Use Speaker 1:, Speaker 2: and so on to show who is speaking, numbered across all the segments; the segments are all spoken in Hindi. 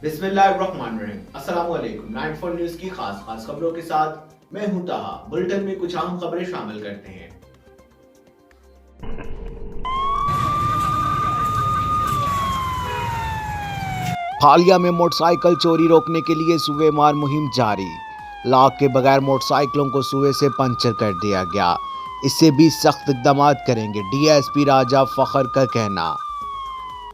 Speaker 1: बिस्मिल्लाहिर्रहमानिर्रहीम। अस्सलामुअलैकुम। 94 न्यूज़ की खास खबरों के साथ मैं हूं ताहा। बुलेटिन में कुछ अहम खबरें शामिल करते हैं।
Speaker 2: हालिया में मोटरसाइकिल चोरी रोकने के लिए सूबेवार मुहिम जारी। लाक के बगैर मोटरसाइकिलों को सूबे से पंचर कर दिया गया। इससे भी सख्त इकदाम करेंगे, डीएसपी राजा फखर का कहना।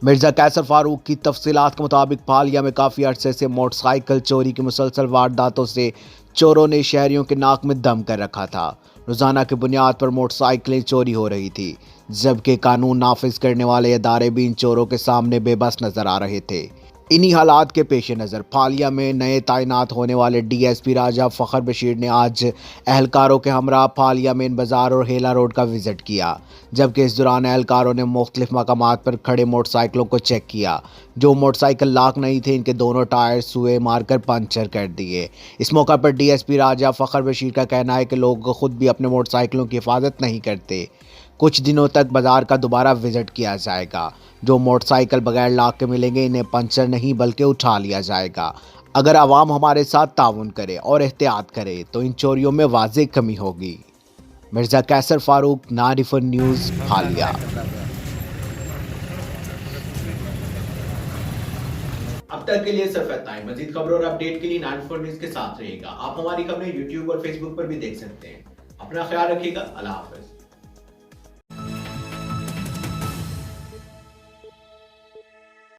Speaker 2: मिर्जा कैसर फारूक की तफसीलात के मुताबिक हालिया में काफ़ी अरसे से मोटरसाइकिल चोरी की मुसलसल वारदातों से चोरों ने शहरियों के नाक में दम कर रखा था। रोज़ाना की बुनियाद पर मोटरसाइकिलें चोरी हो रही थी, जबकि कानून नाफिज करने वाले इदारे भी इन चोरों के सामने बेबस नजर आ रहे थे। इन्हीं हालात के पेश नज़र फालिया में नए तैनात होने वाले डीएसपी राजा फ़खर बशीर ने आज एहलकारों के हमरा फालिया मेन बाज़ार और हेला रोड का विज़िट किया, जबकि इस दौरान एहलकारों ने मुख्तलिफ मकामात पर खड़े मोटरसाइकिलों को चेक किया। जो मोटरसाइकिल लाक नहीं थे, इनके दोनों टायर सुए मारकर पंचर कर दिए। इस मौका पर डीएसपी राजा फ़खर बशीर का कहना है कि लोग खुद भी अपने मोटरसाइकिलों की हिफाजत नहीं करते। कुछ दिनों तक बाजार का दोबारा विजिट किया जाएगा। जो मोटरसाइकिल बगैर लाक के मिलेंगे, इन्हें पंचर नहीं बल्कि उठा लिया जाएगा। अगर आवाम हमारे साथ ताउन करे और एहतियात करे तो इन चोरियों में वाज़ेह कमी होगी। मिर्जा कैसर फारूक, 94 न्यूज़, हालिया।
Speaker 1: अब तक के लिए सिर्फ इतना ही। मजीद खबरों और अपडेट के लिए 94 न्यूज़ के साथ रहिएगा। आप हमारी खबरें यूट्यूब और फेसबुक पर भी देख सकते हैं। अपना ख्याल रखिएगा। अल्लाह हाफिज।